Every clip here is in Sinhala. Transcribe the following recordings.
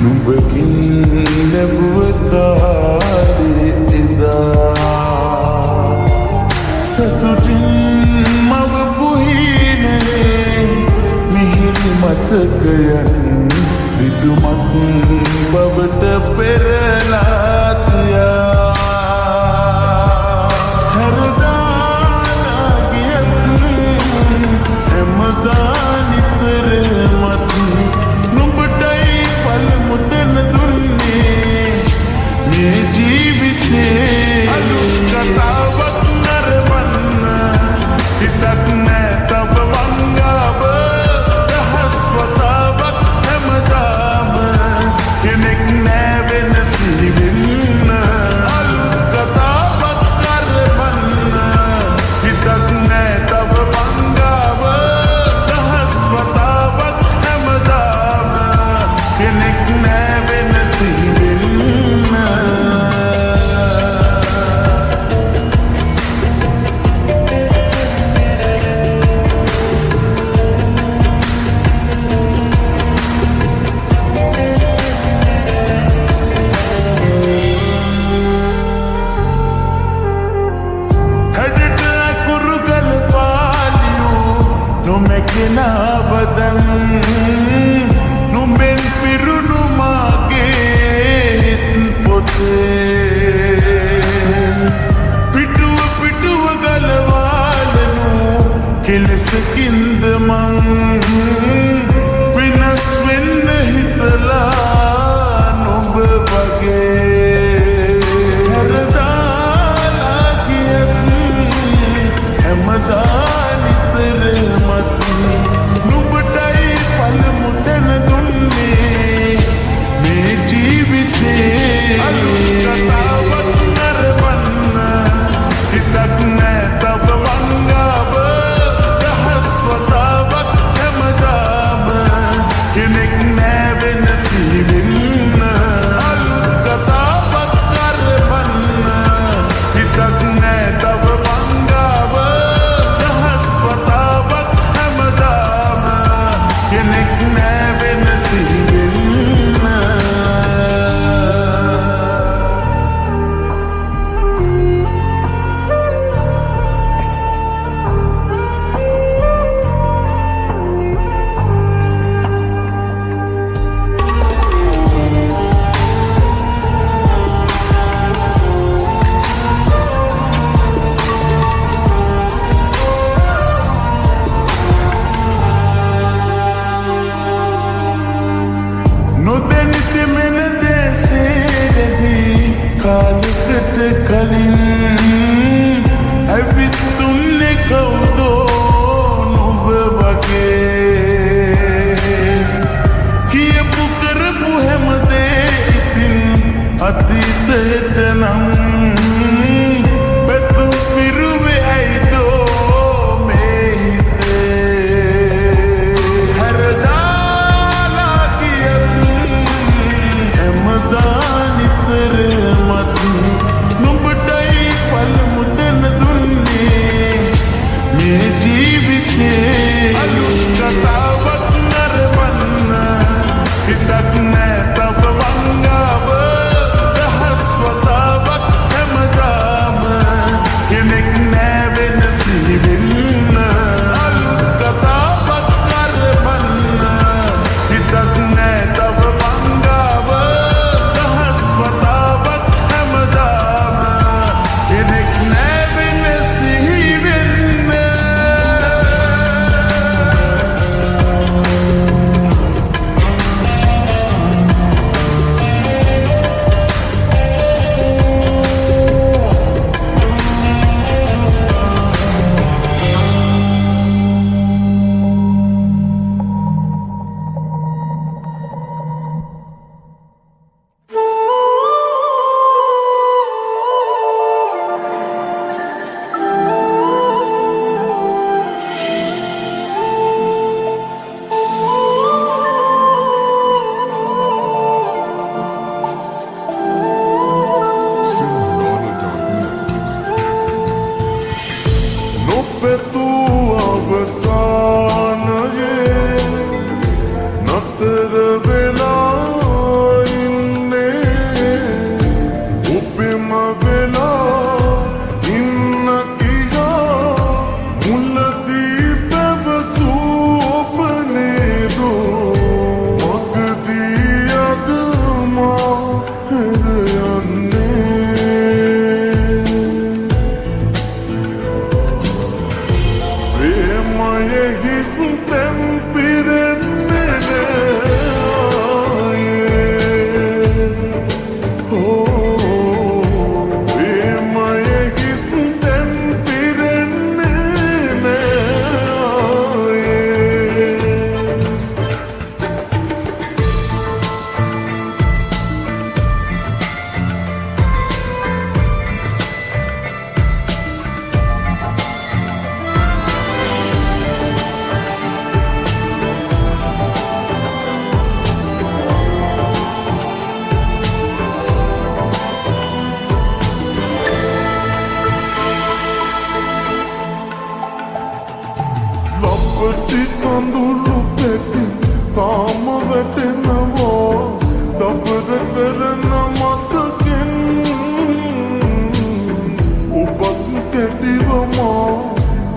නුඹකින් ලැබුව කාලේ එදා සතුටින් මව පුහිනේ මිහිරි මතකයන් රිදුමත් බවට පෙරලා තියා හැරදාලා ගියත් හැමදා නිතර මත් නුඹටයි පළමු දෙන දුන්නේ මේ ජීවිතේ අලු කතාවක් නරඹන්න හිතක් නෑ තව වංගාව රහස්වතාවක් හැමදාම කෙනෙක් නෑ වෙනසි වෙන්න අලු කතාවක් නරඹන්න හිතක් නෑ තව වංගාව රහස්වතාවක් හැමදාම කෙනෙක් නෑ වෙනසි වෙන්න හැඩට කුරුගල පාලියෝ නොමැකෙනා බදන් නුඹෙන් පිරුණු මාගේ හිත් පොතේ පිටුව ගලවාලනු කෙලෙසකින්ද මං වෙනස් වෙන්න හිතලා නුඹ වගේ හැරදාලා ගියත් හැමදා නිතර මත් නුඹටයි පළමු තැන දුන්නේ මේ ජීවිතේ අලු කතාවක් නරඹන්න හිතක් නෑ තව වංගාව රහස්වතාවක් හැමදාම කඳුළු පෙති තාම වැටෙනවා දබර කරන මතකෙන් ඔබත් කැටිවමා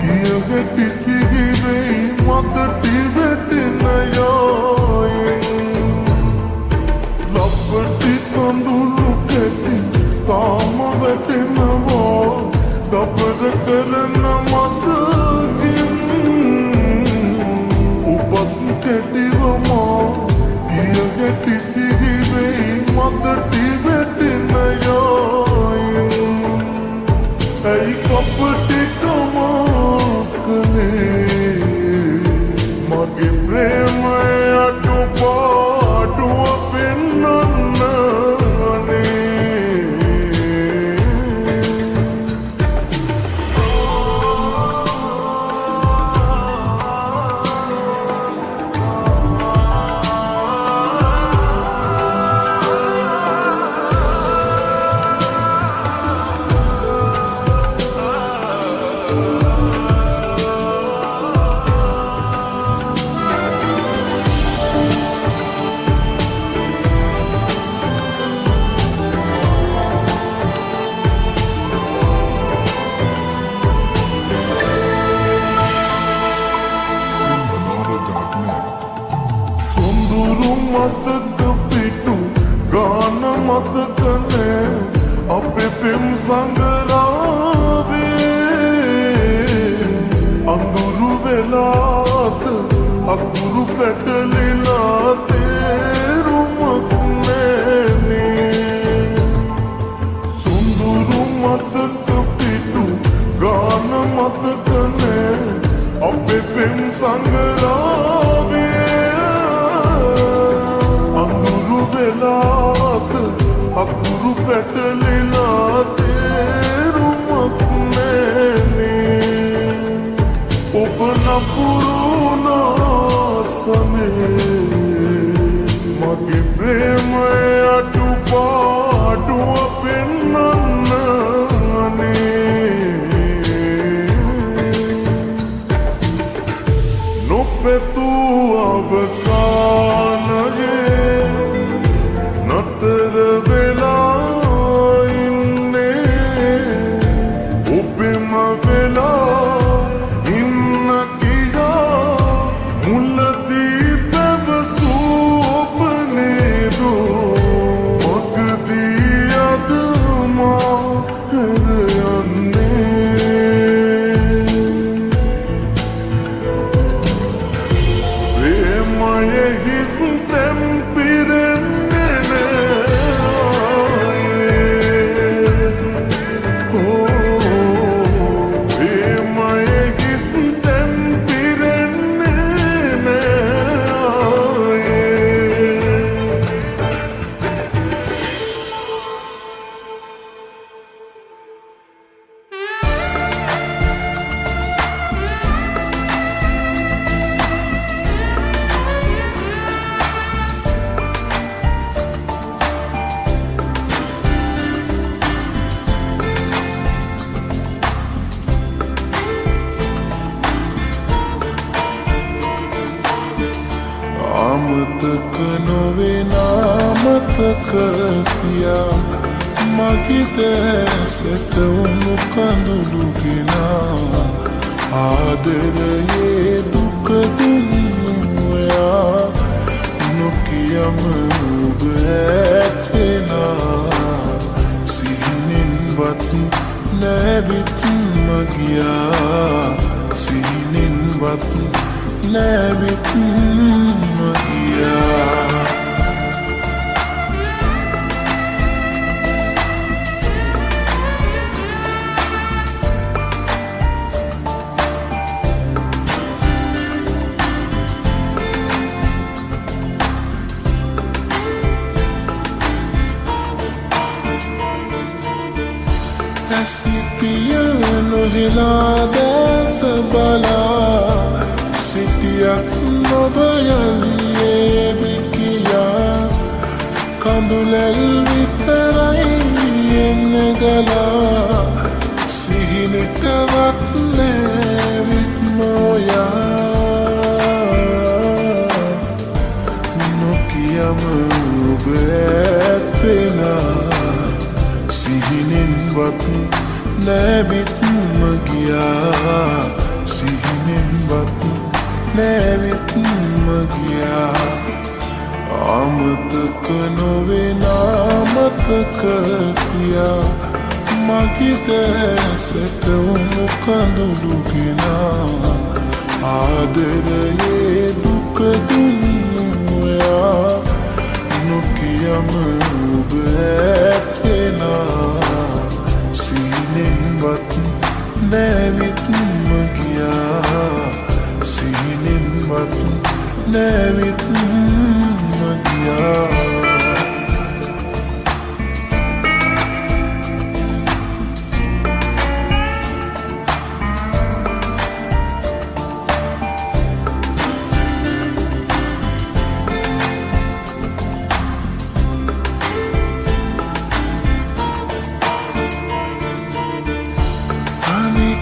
කිය ගැටි සිහිවෙයි මතටි වැටෙන යායෙන් ලබ්බටි කඳුළු කැටි තාම වැටෙනවා දබර කරන මතකෙන් ඔබත් කැටිවමා කිය ගැටි සිහිවෙයි මතටි වැටෙන යායෙන් ඇයි කපටි කමා කළේ මගේ ප්‍රේමය අඩුපාඩුව පෙන්නන්න මතක පිටු ගාන මතක නෑ අපේ පෙම් සංගරාවේ අඳුරු වෙලාද අකුරු පැටලිලා තේරුමක් නෑනේ සුන්දුරු මතක පිටු ගාන මතක නෑ අපේ පෙම් සංගරාවේ අකුරු පැටලිලා තේරුමක් නෑනේ ඔබ නපුරුනාසනේ මගේ ප්‍රේමය අඩුපාඩුව පෙන්නන්න නොපැtuu අවසානයේ නතර වෙලා ඉන්නේ ඔබෙම වෙලා ඉන්න කියා මුලදී පැවසූ ඔබ නේදෝ මගදී අද මා කර යන්නේ ප්‍රේමයේ හිස් තැන් පිරෙන්නේ අමතක නොවෙනා මතක තියා මගේ දැසට උණු කඳුළු ගෙනා ආදරයේ දුක දුන්නොයා නොකියම ඔබ ඇත්වෙනා සිහිනෙන්වත් නැවිත්ම ගියා සිහිනෙන්වත් නැවිත්ම ගියා ඇසිපිය නොහෙලා දැස බලා සිටියක් නොබයලියේ විකියා කඳුලැල් විතරයි එන්න ගලා සිහිනටවත් නැවිත් නොයා සිහිනෙන්වත් නැවිත්ම ගියා සිහිනෙන්වත් නැවිත්ම ගියා අමතක නොවෙන අමතක තියා මගේ දැසට උණු කඳුළු ගෙනා ආදරයේ දුක දුන්නු ඔයා නොකියම ඔබ ඇත්වෙනා සිහිනෙන්වත් නැවිත්ම ගියා සිහිනෙන්වත් නැවිත්ම ගියා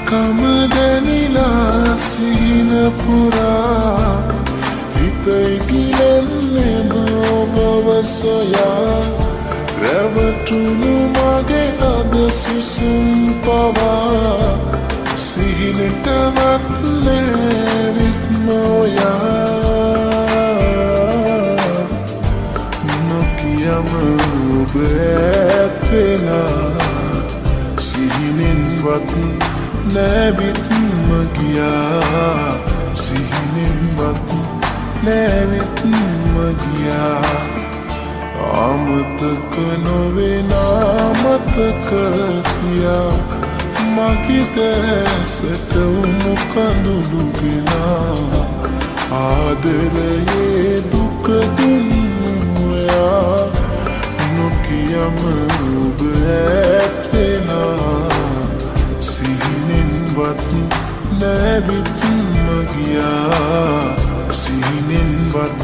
කම දැනිලා සිහින පුරා හිතයි ගිලෙන්නේම ඔබව සොයා රැවටුණු මගේ අද සුසුම් පවා සිහිනටවත් නැවිත්ම ඔයා නොකියම ඔබ ඇත්වෙලා සිහිනෙන්වත් නැවිත්ම ගියා සිහිනෙන්වත් නැවිත්ම ගියා අමතක නොවෙන අමතක තියා මගේ දැසට උණු කඳුළු ගෙනා ආදරයේ දුක දුන්නු ඔයා නොකියම ඔබ ඇත්වෙනා සිහිනෙන්වත් නැවිත්ම ගියා සිහිනෙන්වත්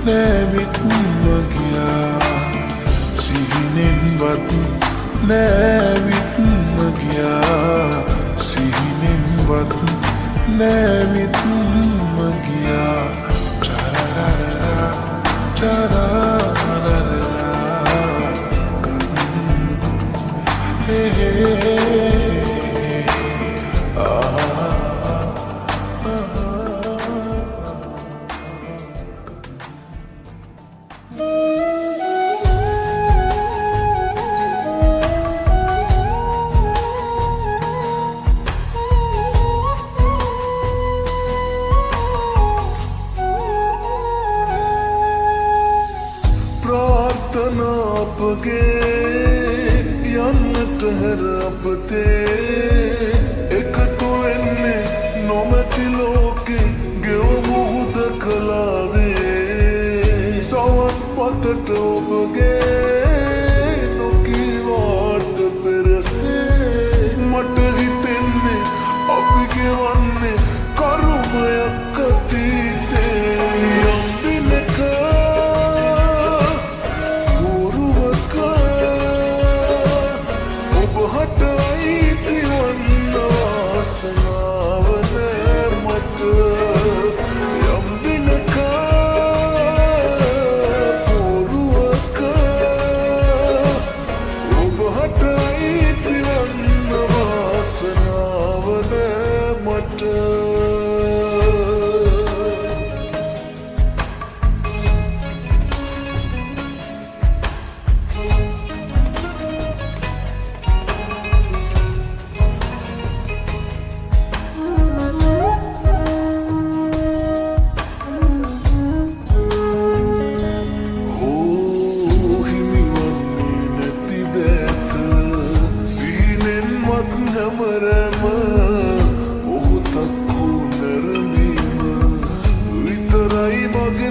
නැවිත්ම ගියා සිහිනෙන්වත් නැවිත්ම ගියා සිහිනෙන්වත් නැවිත්ම ගියා චරරරා චරරරා හේ හේ අපගේ යන්නට හැර අපතේ එකතු වෙන්නේ නොමැති ලෝකෙ ගෙවමු හුදකලාවේ සවන් පතට ඔබගේ නොකීවාට පෙරසේ මට හිතෙන්නේ අපි ගෙවන්නේ කරුමයක් අතීතේ යම් දිනක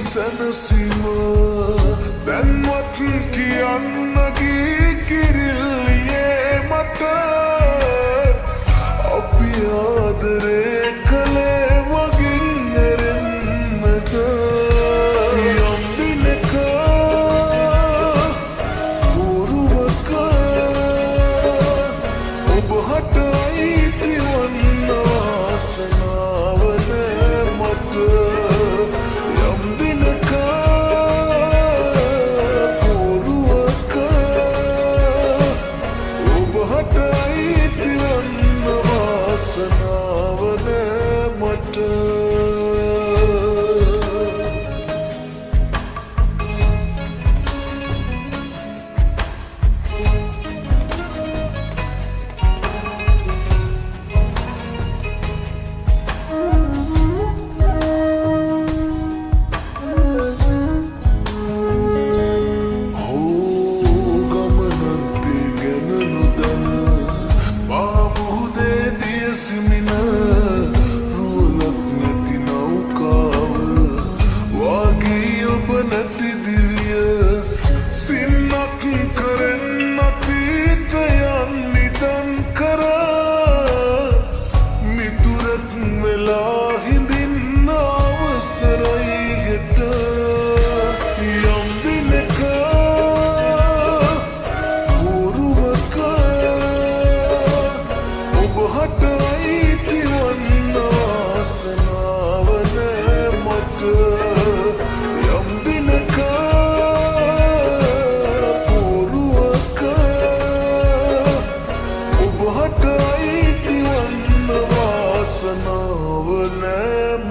සැනසීම දැන්වත් කියන්න කිරිල්ලියේ මට අපි ආදරේ කළේ මගින් ඇරෙන්නට යම් දිනක බොරුවක ඔබ හට අයිති වන්න වාසනාව නෑ මට What the ඉස්සරයි ගෙට යම් දිනක පුරුවක ඔබ හට අයිති වන්න වාසනාව නෑ මට යම් දිනක පුරුවක ඔබ හට අයිති වන්න වාසනාව නෑ